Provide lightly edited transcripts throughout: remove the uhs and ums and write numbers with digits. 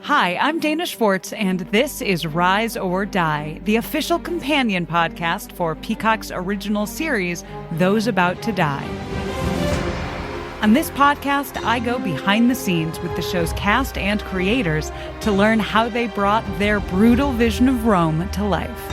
Hi, I'm Dana Schwartz, and this is Rise or Die, the official companion podcast for Peacock's original series, Those About to Die. On this podcast, I go behind the scenes with the show's cast and creators to learn how they brought their brutal vision of Rome to life.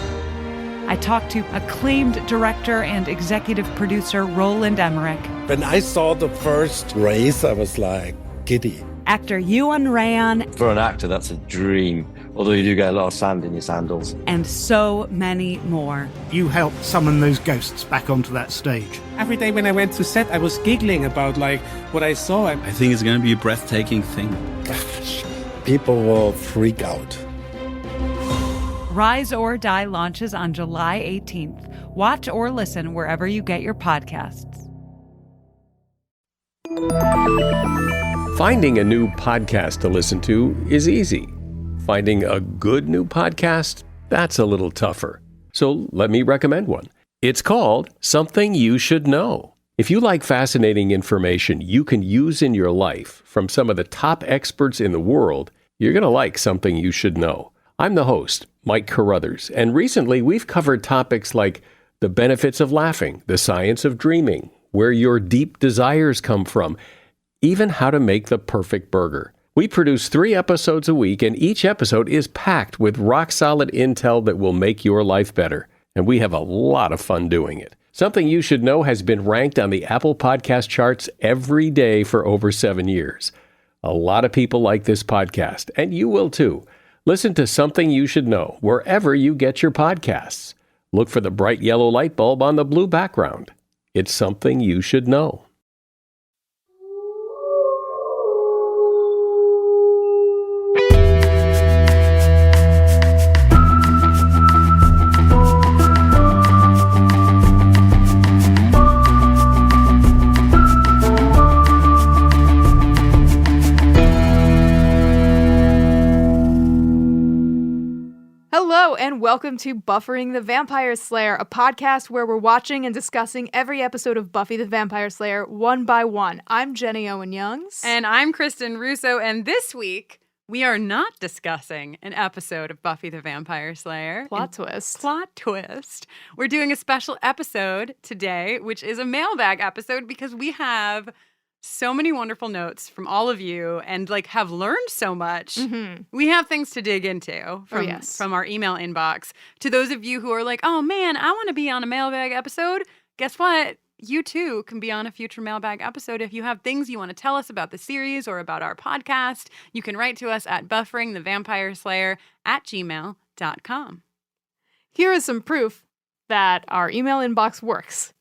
I talked to acclaimed director and executive producer Roland Emmerich. When I saw the first race, I was like giddy. Actor Ewan Ryan. For an actor, that's a dream, although you do get a lot of sand in your sandals. And so many more. You helped summon those ghosts back onto that stage. Every day when I went to set, I was giggling about what I saw. I think it's going to be a breathtaking thing. People will freak out. Rise or Die launches on July 18th. Watch or listen wherever you get your podcasts. Finding a new podcast to listen to is easy. Finding a good new podcast, that's a little tougher. So let me recommend one. It's called Something You Should Know. If you like fascinating information you can use in your life from some of the top experts in the world, you're going to like Something You Should Know. I'm the host, Mike Carruthers, and recently we've covered topics like the benefits of laughing, the science of dreaming, where your deep desires come from, even how to make the perfect burger. We produce 3 episodes a week, and each episode is packed with rock-solid intel that will make your life better. And we have a lot of fun doing it. Something You Should Know has been ranked on the Apple Podcast charts every day for over 7 years. A lot of people like this podcast, and you will too. Listen to Something You Should Know wherever you get your podcasts. Look for the bright yellow light bulb on the blue background. It's Something You Should Know. Hello, and welcome to Buffering the Vampire Slayer, a podcast where we're watching and discussing every episode of Buffy the Vampire Slayer one by one. I'm Jenny Owen Youngs. And I'm Kristen Russo, and this week we are not discussing an episode of Buffy the Vampire Slayer. Plot twist. Plot twist. We're doing a special episode today, which is a mailbag episode because we have so many wonderful notes from all of you and have learned so much. Mm-hmm. We have things to dig into from our email inbox. To those of you who are like, oh man, I want to be on a mailbag episode, guess what? You too can be on a future mailbag episode. If you have things you want to tell us about the series or about our podcast, you can write to us at bufferingthevampireslayer@gmail.com. Here is some proof that our email inbox works.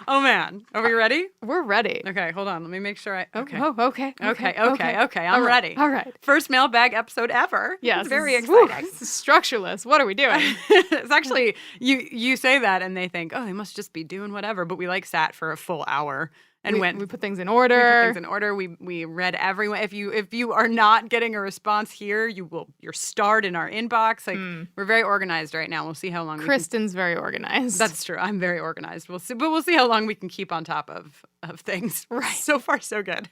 Oh man, are we ready? We're ready. Okay, hold on. Let me make sure Okay. Okay. I'm All right. ready. All right. First mailbag episode ever. Yes. It's very exciting. This is structureless. What are we doing? It's actually, you say that and they think, oh, they must just be doing whatever. But we sat for a full hour and we put things in order. We read everyone. If you are not getting a response here, you're starred in our inbox. We're very organized right now. We'll see how long. Kristen's very organized. That's true. I'm very organized. We'll see how long we can keep on top of things. Right. So far, so good.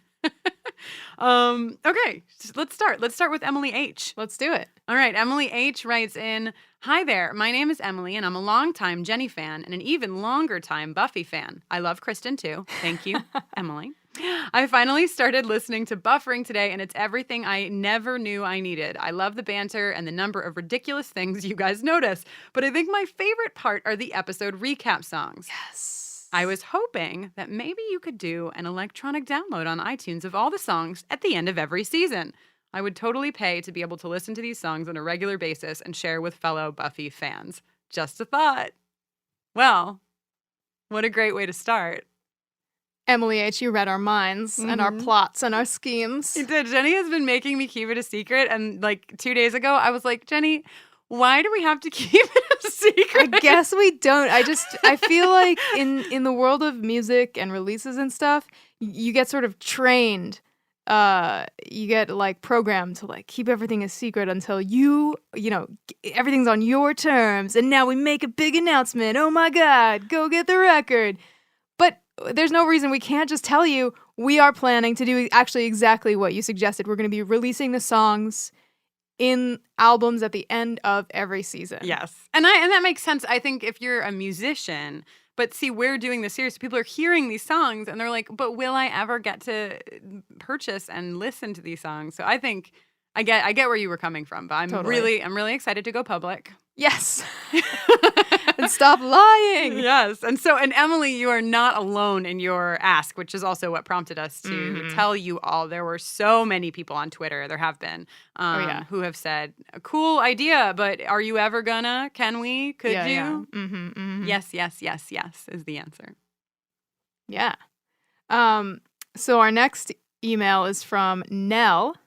Okay, let's start. Let's start with Emily H. Let's do it. All right, Emily H. writes in, hi there, my name is Emily, and I'm a longtime Jenny fan and an even longer time Buffy fan. I love Kristen, too. Thank you, Emily. I finally started listening to Buffering today, and it's everything I never knew I needed. I love the banter and the number of ridiculous things you guys notice, but I think my favorite part are the episode recap songs. Yes. I was hoping that maybe you could do an electronic download on iTunes of all the songs at the end of every season. I would totally pay to be able to listen to these songs on a regular basis and share with fellow Buffy fans. Just a thought. Well, what a great way to start. Emily H., you read our minds and our plots and our schemes. You did. Jenny has been making me keep it a secret. And 2 days ago, I was like, Jenny, why do we have to keep it a secret? I guess we don't. I feel like in the world of music and releases and stuff, you get sort of trained. You get programmed to keep everything a secret until everything's on your terms. And now we make a big announcement. Oh my God, go get the record. But there's no reason we can't just tell you we are planning to do actually exactly what you suggested. We're going to be releasing the songs in albums at the end of every season. Yes. And that makes sense. I think if you're a musician, but see, we're doing this series, so people are hearing these songs and they're like, but will I ever get to purchase and listen to these songs? So I think I get where you were coming from, but I'm really excited to go public. Yes. And stop lying. Yes. And Emily, you are not alone in your ask, which is also what prompted us to tell you all. There were so many people on Twitter, there have been, who have said, a cool idea, but are you ever gonna? Can we? Could you? Yeah. Mm-hmm, mm-hmm. Yes is the answer. Yeah. So our next email is from Nell.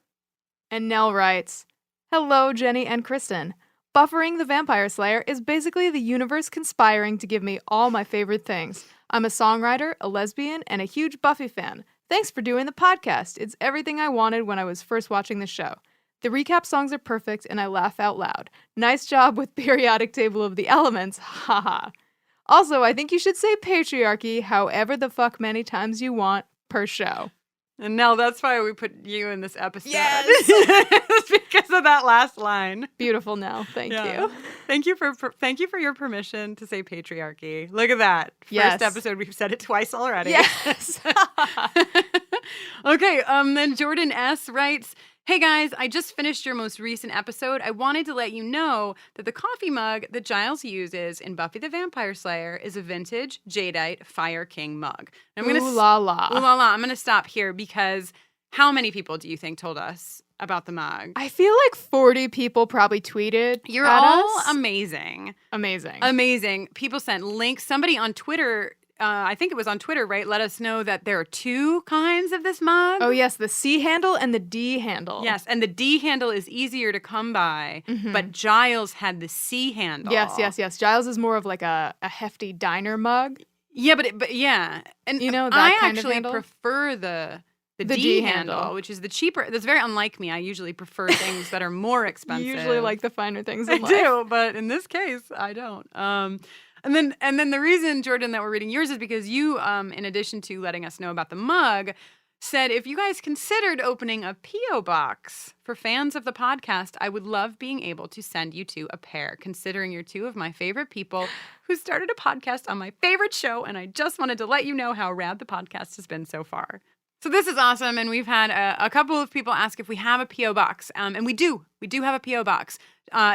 And Nell writes, "Hello, Jenny and Kristen. Buffering the Vampire Slayer is basically the universe conspiring to give me all my favorite things. I'm a songwriter, a lesbian, and a huge Buffy fan. Thanks for doing the podcast. It's everything I wanted when I was first watching the show. The recap songs are perfect, and I laugh out loud. Nice job with periodic table of the elements. Haha. Also, I think you should say patriarchy however the fuck many times you want per show." And Nell, that's why we put you in this episode. Yes! It's because of that last line. Beautiful, Nell. Thank you. Thank you for your permission to say patriarchy. Look at that. Yes. First episode, we've said it twice already. Yes. Okay, then Jordan S. writes, "Hey guys, I just finished your most recent episode. I wanted to let you know that the coffee mug that Giles uses in Buffy the Vampire Slayer is a vintage Jadeite Fire King mug." And Ooh la la. Ooh la la. I'm going to stop here because how many people do you think told us about the mug? I feel like 40 people probably tweeted You're at all us. amazing. Amazing. People sent links. Somebody on Twitter, I think it was on Twitter, right? Let us know that there are two kinds of this mug. Oh, yes. The C handle and the D handle. Yes. And the D handle is easier to come by, but Giles had the C handle. Yes. Giles is more of like a hefty diner mug. Yeah, but yeah. And you know, that I kind actually of handle? prefer the The D D handle, handle. which is the cheaper. That's very unlike me. I usually prefer things that are more expensive. You usually like the finer things I in life. do, but in this case, I don't. And then the reason, Jordan, that we're reading yours is because you, in addition to letting us know about the mug, said if you guys considered opening a P.O. box for fans of the podcast, I would love being able to send you two a pair, considering you're two of my favorite people who started a podcast on my favorite show, and I just wanted to let you know how rad the podcast has been so far. So this is awesome, and we've had a couple of people ask if we have a P.O. box, and we do. We do have a P.O. box.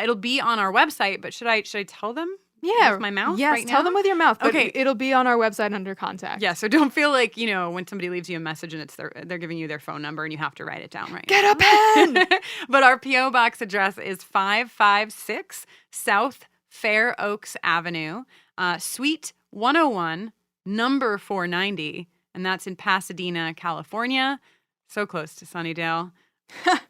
It'll be on our website, but should I tell them? Yeah. With my mouth Yes, right now? tell them with your mouth. But Okay. It'll be on our website under contact. Yeah, so don't feel like, when somebody leaves you a message and they're giving you their phone number and you have to write it down right Get now. a pen! But our P.O. box address is 556 South Fair Oaks Avenue, Suite 101, number 490, and that's in Pasadena, California. So close to Sunnydale.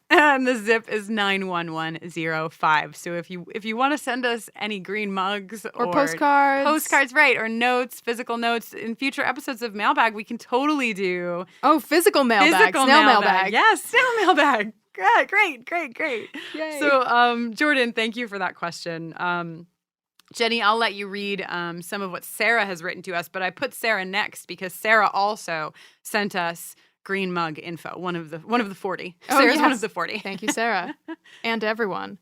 And the zip is 91105. So if you want to send us any green mugs Or postcards. right, or notes, physical notes in future episodes of Mailbag, we can totally do Oh, physical mailbag. Snail mailbag. Yes, snail mailbag. Great. Yay. So, Jordan, thank you for that question. Jenny, I'll let you read some of what Sarah has written to us, but I put Sarah next because Sarah also sent us green mug info, one of the 40. Oh, Sarah's yes. one of the 40. Thank you, Sarah. And everyone.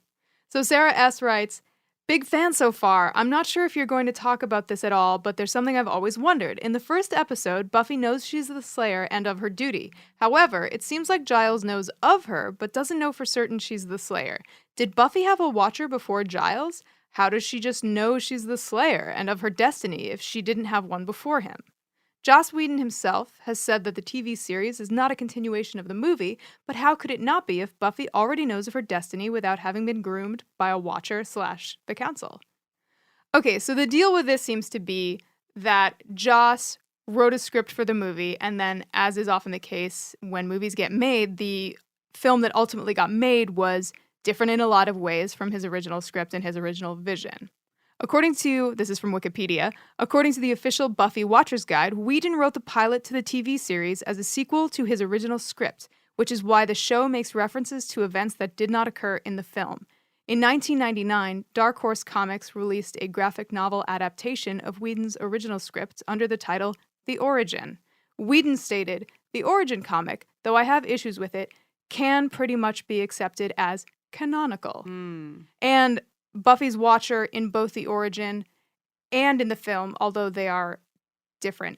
So Sarah S. writes, "Big fan so far. I'm not sure if you're going to talk about this at all, but there's something I've always wondered. In the first episode, Buffy knows she's the Slayer and of her duty. However, it seems like Giles knows of her, but doesn't know for certain she's the Slayer. Did Buffy have a watcher before Giles? How does she just know she's the Slayer and of her destiny if she didn't have one before him? Joss Whedon himself has said that the TV series is not a continuation of the movie, but how could it not be if Buffy already knows of her destiny without having been groomed by a watcher / the council?" Okay, so the deal with this seems to be that Joss wrote a script for the movie, and then, as is often the case when movies get made, the film that ultimately got made was different in a lot of ways from his original script and his original vision. This is from Wikipedia, according to the official Buffy Watcher's Guide, Whedon wrote the pilot to the TV series as a sequel to his original script, which is why the show makes references to events that did not occur in the film. In 1999, Dark Horse Comics released a graphic novel adaptation of Whedon's original script under the title The Origin. Whedon stated, the Origin comic, though I have issues with it, can pretty much be accepted as canonical. And Buffy's Watcher in both the Origin and in the film, although they are different,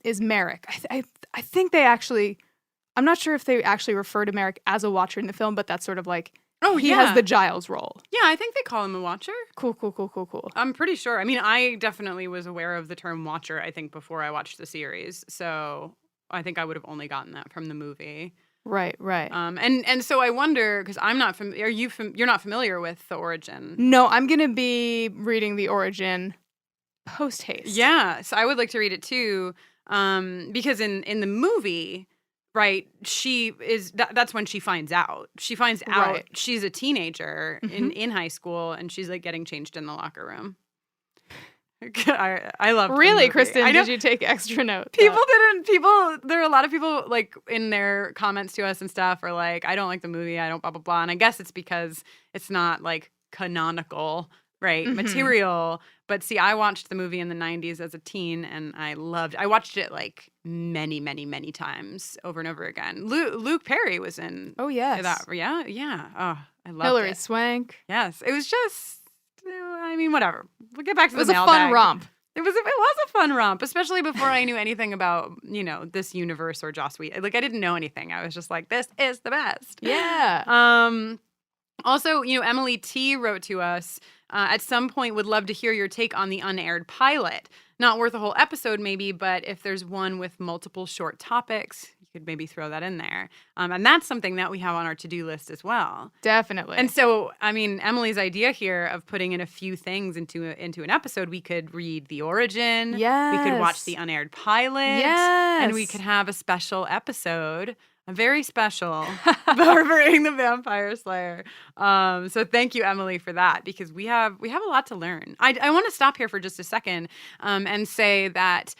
is Merrick. I think they actually, I'm not sure if they actually refer to Merrick as a Watcher in the film, but that's sort of like, he has the Giles role. Yeah, I think they call him a Watcher. Cool. I'm pretty sure. I mean, I definitely was aware of the term Watcher, I think, before I watched the series. So I think I would have only gotten that from the movie. Right. And so I wonder, because I'm not you're not familiar with the Origin. No, I'm going to be reading the Origin post haste. Yeah, so I would like to read it too, because in the movie, right, she is that's when she finds out. She finds out she's a teenager in high school, and she's like getting changed in the locker room. I love really, Kristen. Did you take extra notes? There are a lot of people like in their comments to us and stuff are like, I don't like the movie, I don't blah blah blah, and I guess it's because it's not like canonical, right, material. But see, I watched the movie in the 90s as a teen, and I watched it like many times over and over again. Luke Perry was in. Oh yes. Yeah. Oh, I love Hilary it. Swank. Yes, it was just. I mean, whatever. We'll get back to the mailbag. It was a fun romp. It was a fun romp, especially before I knew anything about, this universe or Joss Whedon. Like, I didn't know anything. I was just like, this is the best. Yeah. Also, Emily T wrote to us, at some point would love to hear your take on the unaired pilot. Not worth a whole episode maybe, but if there's one with multiple short topics, you could maybe throw that in there. And that's something that we have on our to-do list as well. Definitely. And so, I mean, Emily's idea here of putting in a few things into an episode, we could read The Origin. Yes. We could watch the unaired pilot. Yes. And we could have a special episode, a very special, Barbering the Vampire Slayer. So thank you, Emily, for that, because we have a lot to learn. I want to stop here for just a second and say that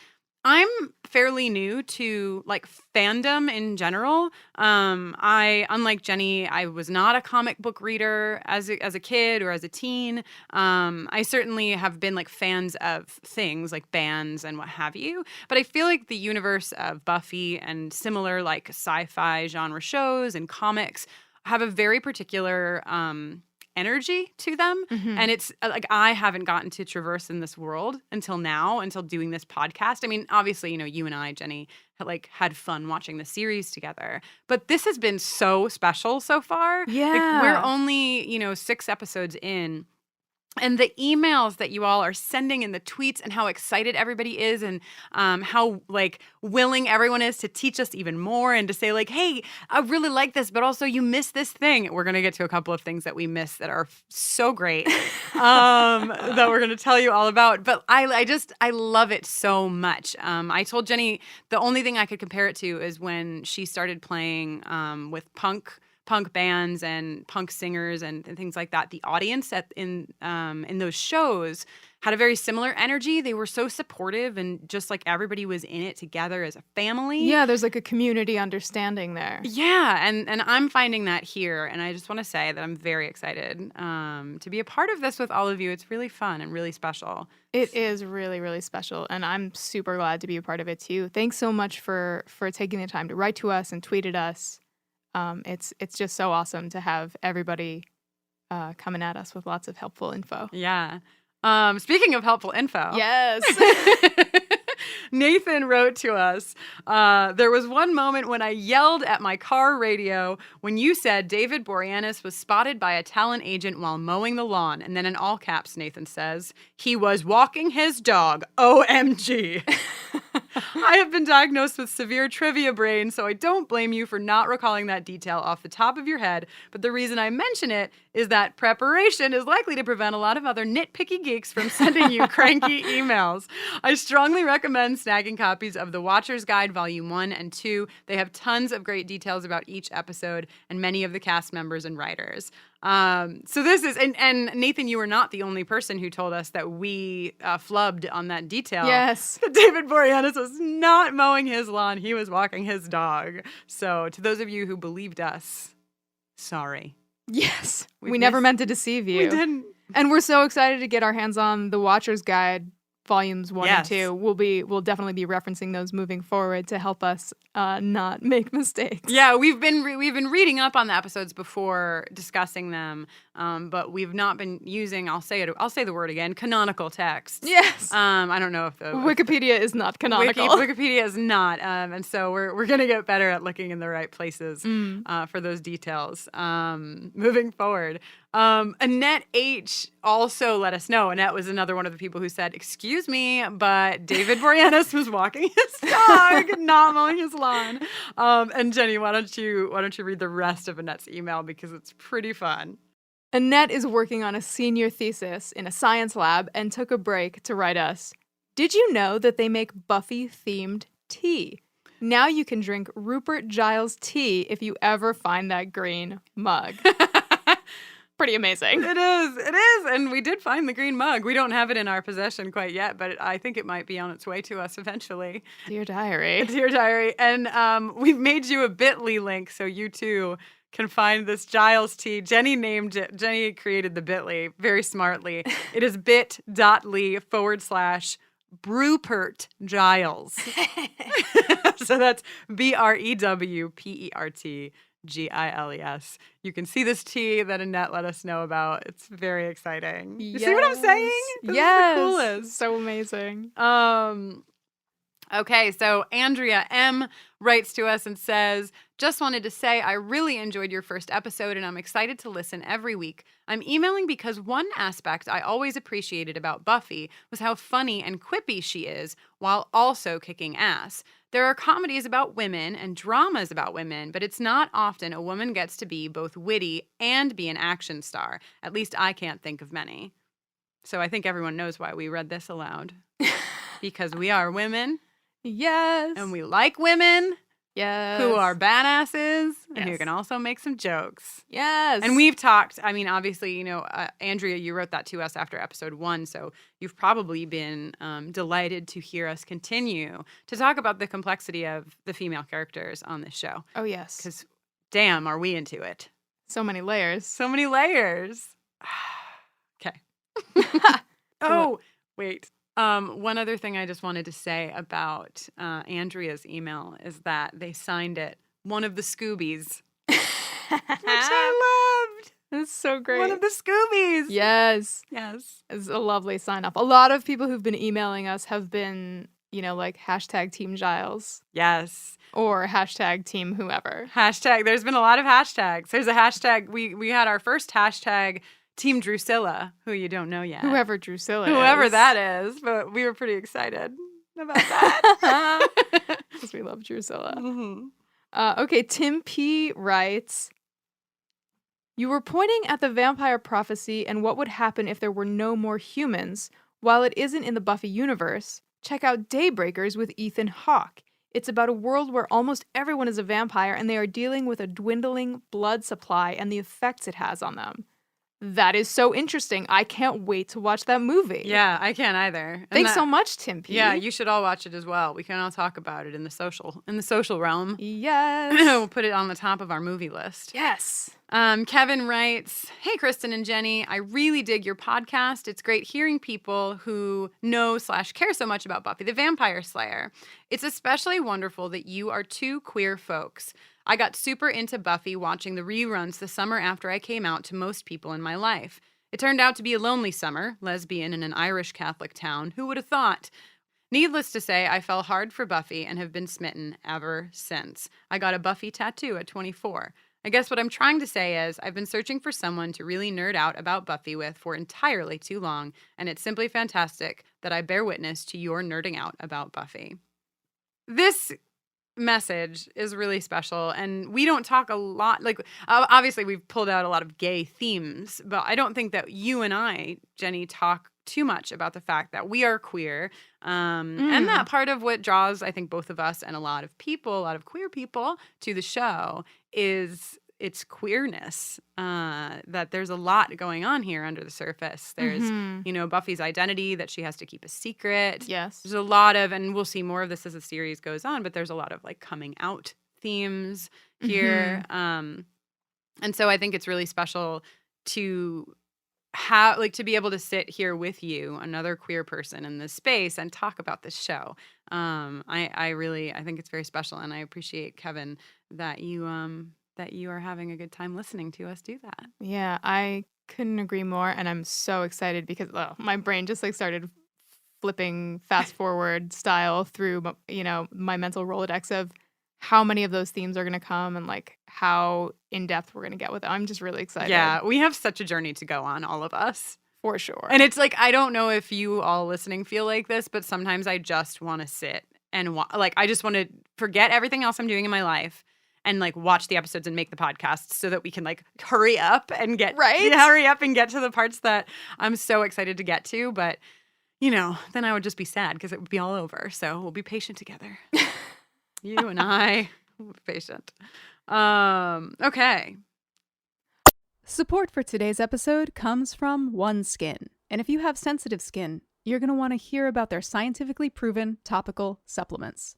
I'm fairly new to like fandom in general. Unlike Jenny, I was not a comic book reader as a kid or as a teen. I certainly have been like fans of things like bands and what have you. But I feel like the universe of Buffy and similar like sci-fi genre shows and comics have a very particular energy to them. And it's like I haven't gotten to traverse in this world until doing this podcast. I mean, obviously, you and I, Jenny, had fun watching the series together. But this has been so special so far. Yeah. Like, we're only, 6 episodes in. And the emails that you all are sending and the tweets and how excited everybody is and how like willing everyone is to teach us even more and to say like, hey, I really like this, but also you missed this thing. We're going to get to a couple of things that we missed that are so great that we're going to tell you all about. But I love it so much. I told Jenny the only thing I could compare it to is when she started playing with punk bands and punk singers and things like that. The audience in those shows had a very similar energy. They were so supportive and just like everybody was in it together as a family. Yeah, there's like a community understanding there. Yeah, and I'm finding that here, and I just want to say that I'm very excited to be a part of this with all of you. It's really fun and really special. It is really, really special, and I'm super glad to be a part of it too. Thanks so much for taking the time to write to us and tweet at us. It's just so awesome to have everybody coming at us with lots of helpful info. Yeah. Speaking of helpful info. Yes. Nathan wrote to us, there was one moment when I yelled at my car radio when you said David Boreanaz was spotted by a talent agent while mowing the lawn. And then in all caps, Nathan says, he was walking his dog. OMG. I have been diagnosed with severe trivia brain, so I don't blame you for not recalling that detail off the top of your head. But the reason I mention it is that preparation is likely to prevent a lot of other nitpicky geeks from sending you cranky emails. I strongly recommend snagging copies of The Watcher's Guide Volume 1 and 2. They have tons of great details about each episode and many of the cast members and writers. So this is, and Nathan, you were not the only person who told us that we flubbed on that detail. Yes. David Boreanaz was not mowing his lawn. He was walking his dog. So to those of you who believed us, sorry. Yes. We never meant to deceive you. We didn't. And we're so excited to get our hands on The Watcher's Guide volumes 1 and 2. We'll definitely be referencing those moving forward to help us not make mistakes. Yeah, we've been reading up on the episodes before discussing them, but we've not been using. I'll say the word again. Canonical texts. Yes. I don't know if the Wikipedia is not canonical. Wikipedia is not, and so we're gonna get better at looking in the right places for those details. Moving forward. Annette H. also let us know. Annette was another one of the people who said, "Excuse me, but David Boreanaz was walking his dog, not mowing his lawn." And Jenny, why don't you read the rest of Annette's email because it's pretty fun. Annette is working on a senior thesis in a science lab and took a break to write us. Did you know that they make Buffy-themed tea? Now you can drink Rupert Giles tea if you ever find that green mug. Pretty amazing. It is. And we did find the green mug. We don't have it in our possession quite yet, but I think it might be on its way to us eventually. Dear Diary. Dear Diary. And we've made you a bit.ly link so you too can find this Giles tea. Jenny named it. Jenny created the bit.ly very smartly. It is bit.ly/Brewpert Giles. So that's BREWPERT. Giles. You can see this tea that Annette let us know about. It's very exciting. You see what I'm saying? This is the coolest. So amazing. Okay, so Andrea M. writes to us and says, "Just wanted to say I really enjoyed your first episode and I'm excited to listen every week. I'm emailing because one aspect I always appreciated about Buffy was how funny and quippy she is while also kicking ass. There are comedies about women and dramas about women, but it's not often a woman gets to be both witty and be an action star. At least I can't think of many." So I think everyone knows why we read this aloud. Because we are women. Yes. And we like women. Yes. Who are badasses and who Yes. can also make some jokes. Yes. And we've talked, I mean, obviously, Andrea, you wrote that to us after episode 1, so you've probably been delighted to hear us continue to talk about the complexity of the female characters on this show. Oh, yes. Because, damn, are we into it. So many layers. So many layers. Okay. Oh, wait. One other thing I just wanted to say about Andrea's email is that they signed it one of the Scoobies, which I loved. That's so great. One of the Scoobies. Yes. Yes. It's a lovely sign off. A lot of people who've been emailing us have been, like hashtag Team Giles Yes. or hashtag Team whoever. Hashtag. There's been a lot of hashtags. There's a hashtag. We had our first hashtag Team Drusilla, who you don't know yet. Whoever Drusilla is. Whoever that is. But we were pretty excited about that. Because we love Drusilla. Mm-hmm. Okay, Tim P. writes, "You were pointing at the vampire prophecy and what would happen if there were no more humans. While it isn't in the Buffy universe, check out Daybreakers with Ethan Hawke. It's about a world where almost everyone is a vampire and they are dealing with a dwindling blood supply and the effects it has on them." That is so interesting. I can't wait to watch that movie. Yeah, I can't either. And Thanks so much, Tim P. Yeah, you should all watch it as well. We can all talk about it in the social realm. Yes. We'll put it on the top of our movie list. Yes. Kevin writes, "Hey, Kristen and Jenny, I really dig your podcast. It's great hearing people who know/care so much about Buffy the Vampire Slayer. It's especially wonderful that you are two queer folks. I got super into Buffy watching the reruns the summer after I came out to most people in my life. It turned out to be a lonely summer, lesbian in an Irish Catholic town. Who would have thought? Needless to say, I fell hard for Buffy and have been smitten ever since. I got a Buffy tattoo at 24. I guess what I'm trying to say is I've been searching for someone to really nerd out about Buffy with for entirely too long, and it's simply fantastic that I bear witness to your nerding out about Buffy." This message is really special, and we don't talk a lot, obviously we've pulled out a lot of gay themes, but I don't think that you and I, Jenny, talk too much about the fact that we are queer, and that part of what draws, I think, both of us and a lot of queer people to the show is its queerness, that there's a lot going on here under the surface. There's, Buffy's identity that she has to keep a secret. Yes. There's a lot of, and we'll see more of this as the series goes on, but there's a lot of coming out themes here. And so I think it's really special to to be able to sit here with you, another queer person in this space, and talk about this show. I think it's very special, and I appreciate, Kevin, that you are having a good time listening to us do that. Yeah, I couldn't agree more, and I'm so excited because my brain just like started flipping fast forward style through my mental Rolodex of how many of those themes are going to come and like how in depth we're going to get with it. I'm just really excited. Yeah, we have such a journey to go on, all of us. For sure. And it's like, I don't know if you all listening feel like this, but sometimes I just want to sit and I just want to forget everything else I'm doing in my life and like watch the episodes and make the podcast so that we can like hurry up and get to the parts that I'm so excited to get to. But, then I would just be sad because it would be all over. So we'll be patient together. You and I will be patient. Okay. Support for today's episode comes from OneSkin. And if you have sensitive skin, you're going to want to hear about their scientifically proven topical supplements.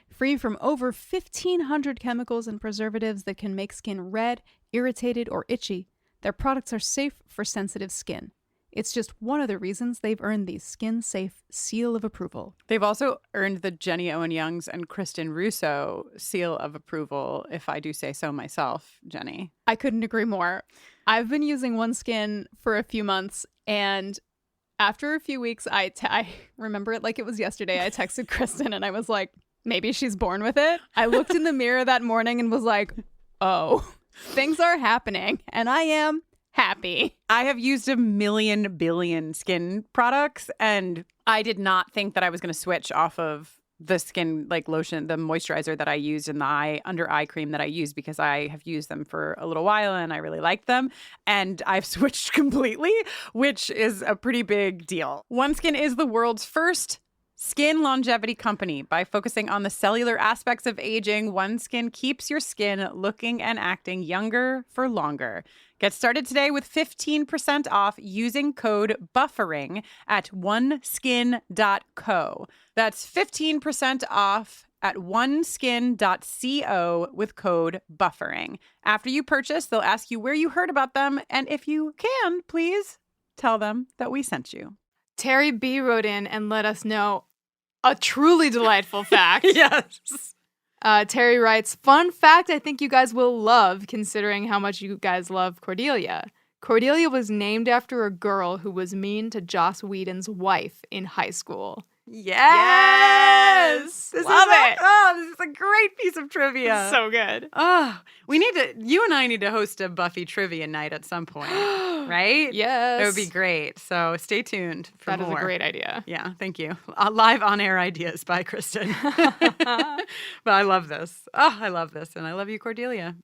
Free from over 1,500 chemicals and preservatives that can make skin red, irritated, or itchy, their products are safe for sensitive skin. It's just one of the reasons they've earned the Skin Safe seal of approval. They've also earned the Jenny Owen Youngs and Kristen Russo seal of approval, if I do say so myself, Jenny. I couldn't agree more. I've been using OneSkin for a few months, and after a few weeks, I remember it like it was yesterday. I texted Kristen, and I was like, maybe she's born with it. I looked in the mirror that morning and was like, oh, things are happening, and I am happy. I have used a million billion skin products, and I did not think that I was going to switch off of the skin like lotion, the moisturizer that I used and the under eye cream that I use, because I have used them for a little while and I really like them. And I've switched completely, which is a pretty big deal. OneSkin is the world's first skin longevity company. By focusing on the cellular aspects of aging, OneSkin keeps your skin looking and acting younger for longer. Get started today with 15% off using code BUFFERING at oneskin.co. That's 15% off at oneskin.co with code BUFFERING. After you purchase, they'll ask you where you heard about them, and if you can, please tell them that we sent you. Terry B wrote in and let us know a truly delightful fact. Yes. Terry writes, fun fact I think you guys will love, considering how much you guys love Cordelia. Cordelia was named after a girl who was mean to Joss Whedon's wife in high school. Yes! Love it. Oh, this is a great piece of trivia. So good. Oh, you and I need to host a Buffy trivia night at some point, right? Yes. It would be great. So stay tuned for more. That is a great idea. Yeah, thank you. Live on-air ideas by Kristen. But I love this. Oh, I love this. And I love you, Cordelia.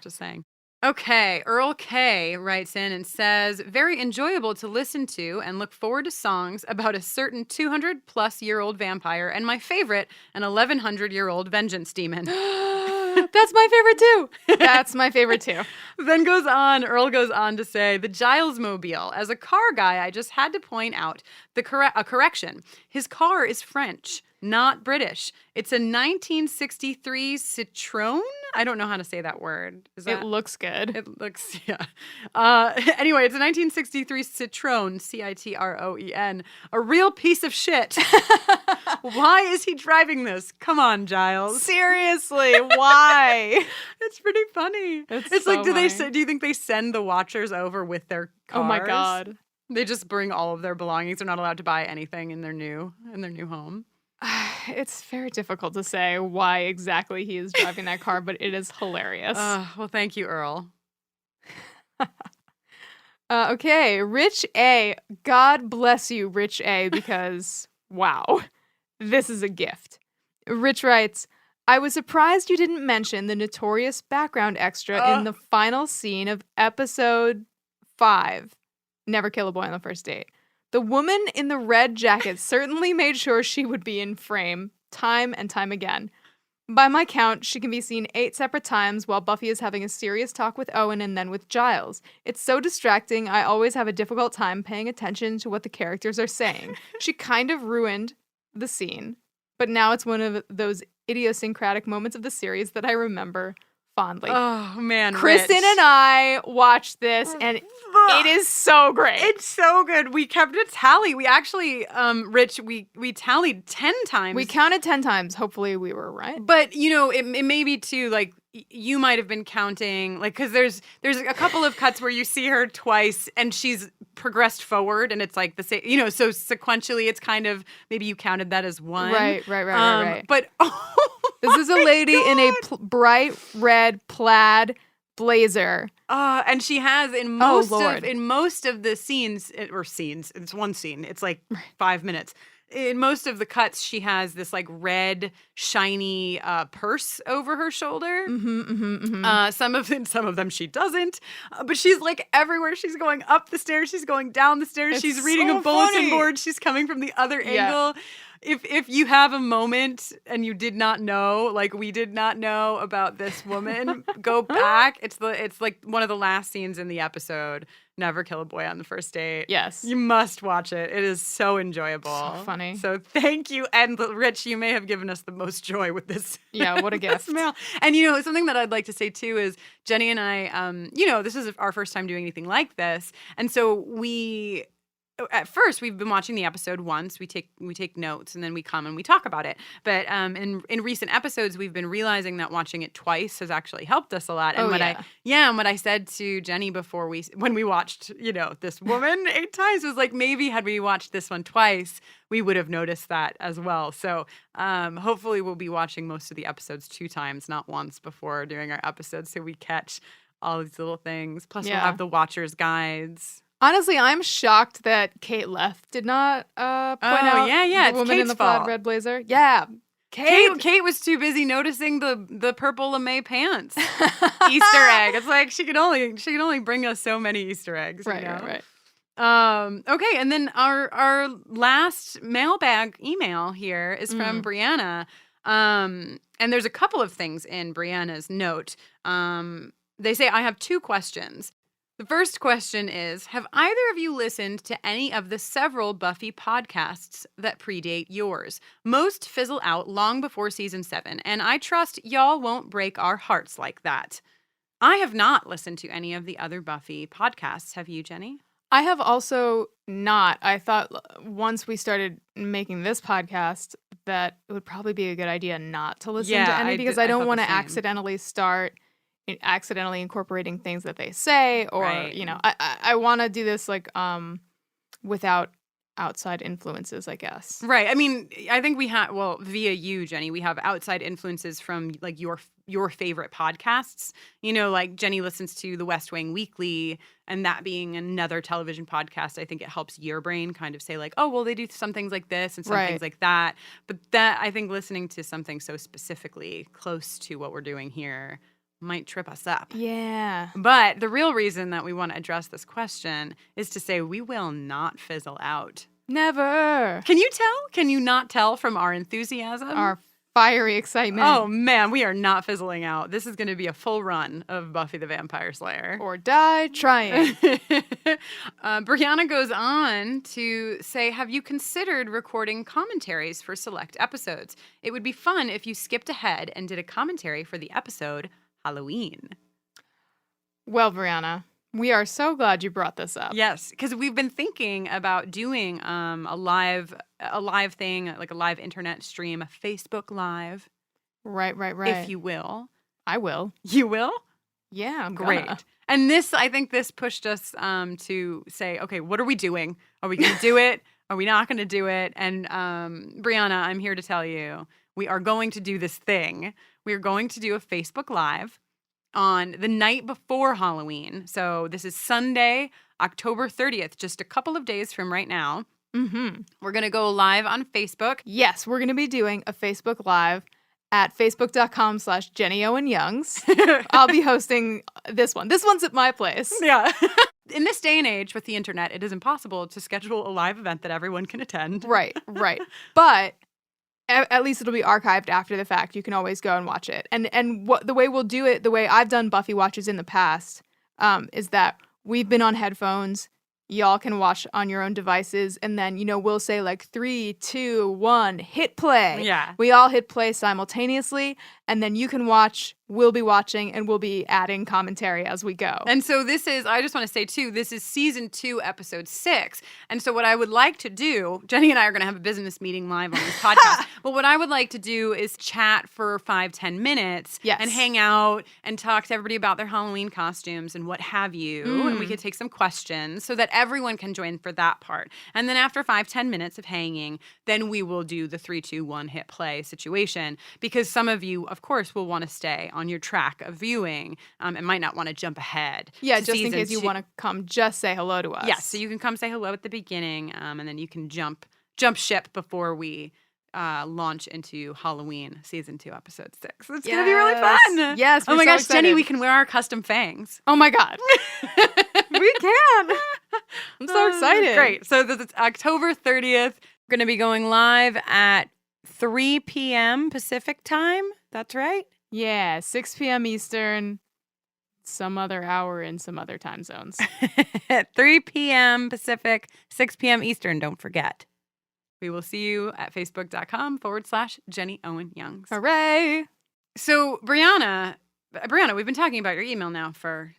Just saying. Okay, Earl K writes in and says, very enjoyable to listen to and look forward to songs about a certain 200-plus-year-old vampire and my favorite, an 1,100-year-old vengeance demon. That's my favorite too. That's my favorite too. Then Earl goes on to say, the Giles Mobile. As a car guy, I just had to point out a correction. His car is French, not British. It's a 1963 Citroën. I don't know how to say that word. It looks good. It looks, yeah. Anyway, it's a 1963 Citroën, Citroen, a real piece of shit. Why is he driving this? Come on, Giles. Seriously, why? It's pretty funny. It's so like, do you think they send the watchers over with their cars? Oh my God. They just bring all of their belongings. They're not allowed to buy anything in their new home. It's very difficult to say why exactly he is driving that car, but it is hilarious. Well, thank you, Earl. Okay, Rich A. God bless you, Rich A, because, wow, this is a gift. Rich writes, I was surprised you didn't mention the notorious background extra in the final scene of episode 5, Never Kill a Boy on the First Date. The woman in the red jacket certainly made sure she would be in frame time and time again. By my count, she can be seen 8 separate times while Buffy is having a serious talk with Owen and then with Giles. It's so distracting, I always have a difficult time paying attention to what the characters are saying. She kind of ruined the scene, but now it's one of those idiosyncratic moments of the series that I remember fondly. Oh man, Kristen Rich. and I watched this, and it is so great. It's so good. We kept a tally. We actually, Rich, we tallied 10 times. We counted 10 times. Hopefully we were right. But, you know, it may be too, like, you might have been counting, like, because there's a couple of cuts where you see her twice and she's progressed forward and it's like the same, you know, so sequentially it's kind of, maybe you counted that as one. Right. But, this is a lady in a bright red plaid blazer. And she has in most of the scenes, it's one scene. It's like 5 minutes. In most of the cuts, she has this like red, shiny purse over her shoulder. Some of them she doesn't. But she's like everywhere. She's going up the stairs. She's going down the stairs. She's reading a bulletin board. She's coming from the other angle. If you have a moment and you did not know, like we did not know about this woman, go back. It's like one of the last scenes in the episode. Never kill a boy on the first date. Yes. You must watch it. It is so enjoyable. So funny. So thank you. And Rich, you may have given us the most joy with this. Yeah, what a gift. Mail. And, you know, something that I'd like to say, too, is Jenny and I, you know, this is our first time doing anything like this. And so at first, we've been watching the episode once. We take notes and then we come and we talk about it. But in recent episodes, we've been realizing that watching it twice has actually helped us a lot. And and what I said to Jenny before when we watched, you know, this woman 8 times was like, maybe had we watched this one twice, we would have noticed that as well. So hopefully we'll be watching most of the episodes 2 times, not once, before doing our episodes, so we catch all these little things. Plus, we'll have the watcher's guides. Honestly, I'm shocked that Kate Leth did not point out the woman in the plaid red blazer. Yeah. Kate was too busy noticing the purple lame pants Easter egg. It's like she could only bring us so many Easter eggs. Right. Okay, and then our last mailbag email here is from Brianna. And there's a couple of things in Brianna's note. They say, I have 2 questions. The first question is, have either of you listened to any of the several Buffy podcasts that predate yours? Most fizzle out long before season 7, and I trust y'all won't break our hearts like that. I have not listened to any of the other Buffy podcasts. Have you, Jenny? I have also not. I thought once we started making this podcast that it would probably be a good idea not to listen to any because I don't want to accidentally incorporating things that they say, or you know, I want to do this like without outside influences, I guess. Right. I mean, I think we have, well, via you, Jenny, we have outside influences from like your favorite podcasts. You know, like Jenny listens to The West Wing Weekly, and that being another television podcast, I think it helps your brain kind of say like, oh, well, they do some things like this and some things like that. But that, I think listening to something so specifically close to what we're doing here might trip us up. Yeah. But the real reason that we want to address this question is to say we will not fizzle out. Never. Can you tell? Can you not tell from our enthusiasm? Our fiery excitement. Oh, man, we are not fizzling out. This is going to be a full run of Buffy the Vampire Slayer. Or die trying. Brianna goes on to say, have you considered recording commentaries for select episodes? It would be fun if you skipped ahead and did a commentary for the episode Halloween. Well, Brianna, we are so glad you brought this up. Yes, because we've been thinking about doing a live thing, like a live internet stream, a Facebook Live. Right. If you will. I will. You will? Yeah, I'm great. Gonna. And I think this pushed us to say, okay, what are we doing? Are we going to do it? Are we not going to do it? And Brianna, I'm here to tell you, we are going to do this thing. We are going to do a Facebook Live on the night before Halloween. So this is Sunday, October 30th, just a couple of days from right now. Mm-hmm. We're going to go live on Facebook. Yes, we're going to be doing a Facebook Live at facebook.com/JennyOwenYoungs. I'll be hosting this one. This one's at my place. Yeah. In this day and age with the internet, it is impossible to schedule a live event that everyone can attend. Right. But at least it'll be archived after the fact. You can always go and watch it. And the way we'll do it, the way I've done Buffy watches in the past, is that we've been on headphones. Y'all can watch on your own devices, and then, we'll say like 3, 2, 1, hit play. Yeah. We all hit play simultaneously, and then you can watch, we'll be watching, and we'll be adding commentary as we go. And so this is, I just want to say too, this is season 2, episode 6. And so what I would like to do, Jenny and I are going to have a business meeting live on this podcast, but what I would like to do is chat for 5-10 minutes and hang out and talk to everybody about their Halloween costumes and what have you. And we could take some questions so that everyone can join for that part. And then after 5-10 minutes of hanging, then we will do the 3-2-1 hit play situation, because some of you, of course, will want to stay on your track of viewing and might not want to jump ahead. Yeah, just in case you want to come just say hello to us. Yes, so you can come say hello at the beginning, and then you can jump ship before we launch into Halloween season 2, episode 6. It's going to be really fun. Yes, oh my gosh, excited. Jenny, we can wear our custom fangs. Oh my God. We can. I'm so excited. Great. So it's October 30th. We're going to be going live at 3 p.m. Pacific time. That's right. Yeah, 6 p.m. Eastern, some other hour in some other time zones. 3 p.m. Pacific, 6 p.m. Eastern, don't forget. We will see you at facebook.com/Jenny Owen Youngs. Hooray! So, Brianna, we've been talking about your email now for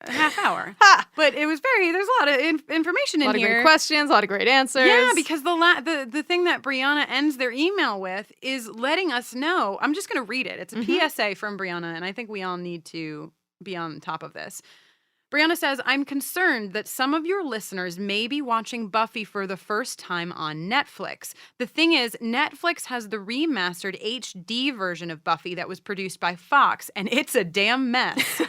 a half hour. But there's a lot of information in here. A lot of great questions, a lot of great answers. Yeah, because the thing that Brianna ends their email with is letting us know. I'm just going to read it. It's a PSA from Brianna, and I think we all need to be on top of this. Brianna says, I'm concerned that some of your listeners may be watching Buffy for the first time on Netflix. The thing is, Netflix has the remastered HD version of Buffy that was produced by Fox, and it's a damn mess.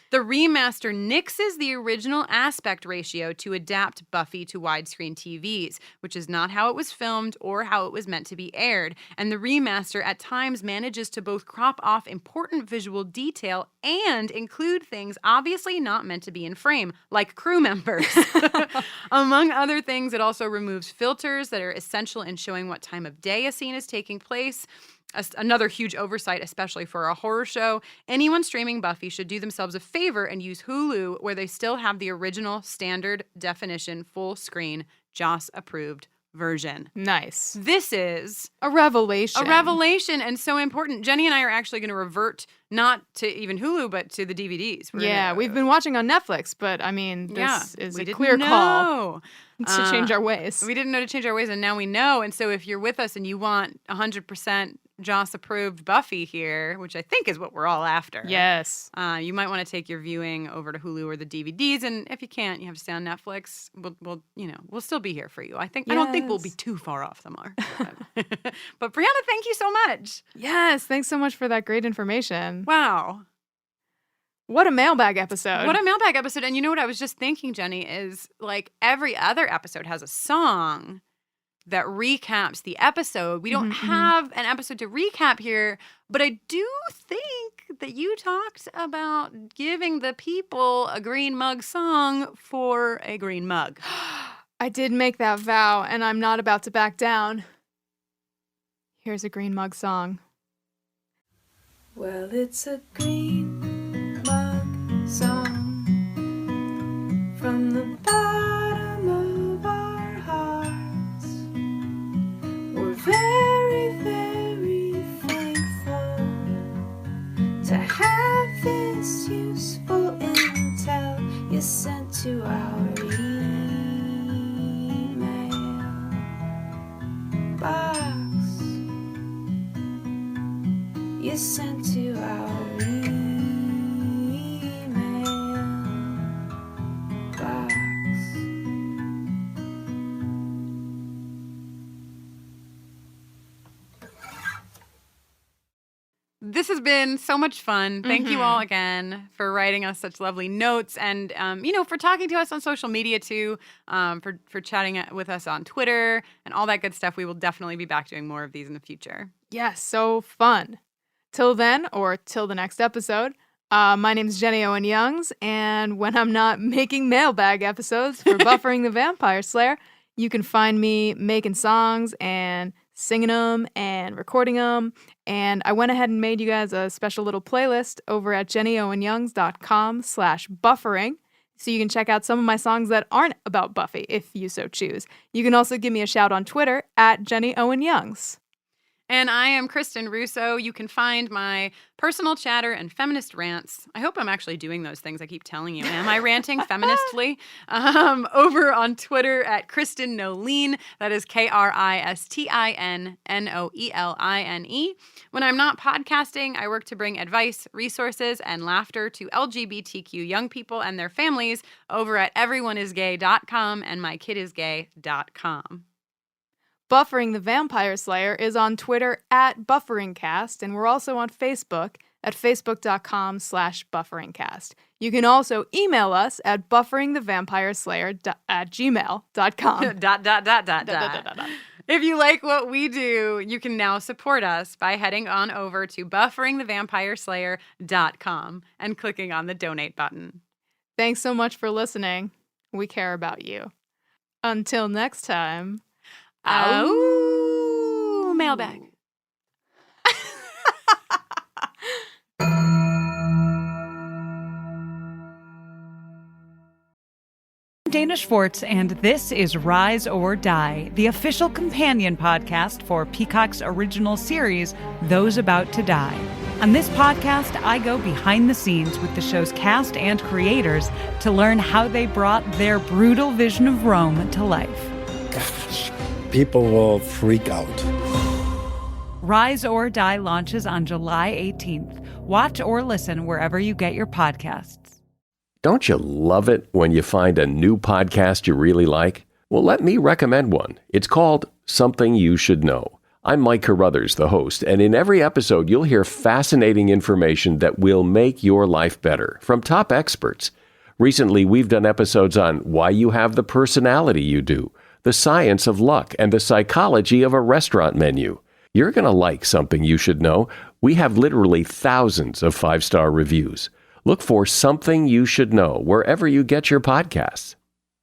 The remaster nixes the original aspect ratio to adapt Buffy to widescreen TVs, which is not how it was filmed or how it was meant to be aired. And the remaster at times manages to both crop off important visual detail and include things obviously not meant to be in frame, like crew members. Among other things, it also removes filters that are essential in showing what time of day a scene is taking place. Another huge oversight, especially for a horror show. Anyone streaming Buffy should do themselves a favor and use Hulu, where they still have the original standard definition, full screen, Joss-approved version. Nice. This is a revelation. A revelation, and so important. Jenny and I are actually going to revert not to even Hulu, but to the DVDs. We've been watching on Netflix, but I mean, this is a clear call to change our ways. We didn't know to change our ways, and now we know. And so if you're with us and you want 100% Joss-approved Buffy here, which I think is what we're all after. Yes. You might want to take your viewing over to Hulu or the DVDs, and if you can't, you have to stay on Netflix. We'll still be here for you. I don't think we'll be too far off the mark. But Brianna, thank you so much. Yes, thanks so much for that great information. Wow. What a mailbag episode. And you know what I was just thinking, Jenny, is like every other episode has a song that recaps the episode. We don't have an episode to recap here, but I do think that you talked about giving the people a Green Mug song for a green mug. I did make that vow, and I'm not about to back down. Here's a Green Mug song. Well, it's a Green Mug song from the bottom of our hearts. We're very, very thankful to have this useful intel you sent to our email box. You sent to our email box. This has been so much fun. Thank you all again for writing us such lovely notes and, for talking to us on social media too, for chatting with us on Twitter and all that good stuff. We will definitely be back doing more of these in the future. Yes, so fun. Till then, or till the next episode, my name's Jenny Owen Youngs, and when I'm not making mailbag episodes for Buffering the Vampire Slayer, you can find me making songs and singing them and recording them. And I went ahead and made you guys a special little playlist over at jennyowenyoungs.com/buffering. So you can check out some of my songs that aren't about Buffy if you so choose. You can also give me a shout on Twitter at Jenny Owen Youngs. And I am Kristen Russo. You can find my personal chatter and feminist rants. I hope I'm actually doing those things I keep telling you. Am I ranting feministly? Over on Twitter at Kristen Noeline. That is KRISTINNOELINE. When I'm not podcasting, I work to bring advice, resources, and laughter to LGBTQ young people and their families over at everyoneisgay.com and mykidisgay.com. Buffering the Vampire Slayer is on Twitter at BufferingCast, and we're also on Facebook at facebook.com/BufferingCast. You can also email us at bufferingthevampireslayer@gmail.com. If you like what we do, you can now support us by heading on over to bufferingthevampireslayer.com and clicking on the donate button. Thanks so much for listening. We care about you. Until next time. Ow! Mailbag. Dana Schwartz, and this is Rise or Die, the official companion podcast for Peacock's original series, Those About to Die. On this podcast, I go behind the scenes with the show's cast and creators to learn how they brought their brutal vision of Rome to life. Gosh, people will freak out. Rise or Die launches on July 18th. Watch or listen wherever you get your podcasts. Don't you love it when you find a new podcast you really like? Well, let me recommend one. It's called Something You Should Know. I'm Mike Carruthers, the host, and in every episode, you'll hear fascinating information that will make your life better from top experts. Recently, we've done episodes on why you have the personality you do, the science of luck, and the psychology of a restaurant menu. You're going to like Something You Should Know. We have literally thousands of 5-star reviews. Look for Something You Should Know wherever you get your podcasts.